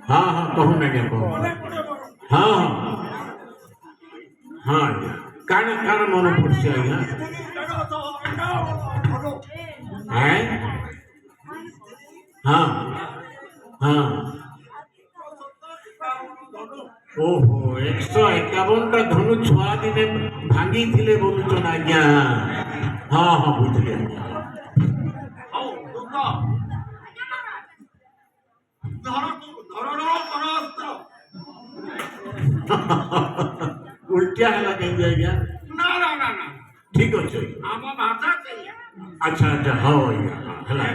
हाँ हाँ कहूँ ना क्या कहूँ हाँ हाँ हाँ आज्ञा काण काण मन पड़े आज्ञा हैं हाँ हाँ ओहो 151टा धनु छुआ दिने भांगी थिले बोलुचन आज्ञा हाँ हाँ बुझले उल्टिया है कहीं आज्ञा ना ना ना ना ठीक अच्छे आम भाषा अच्छा अच्छा हाँ आज्ञा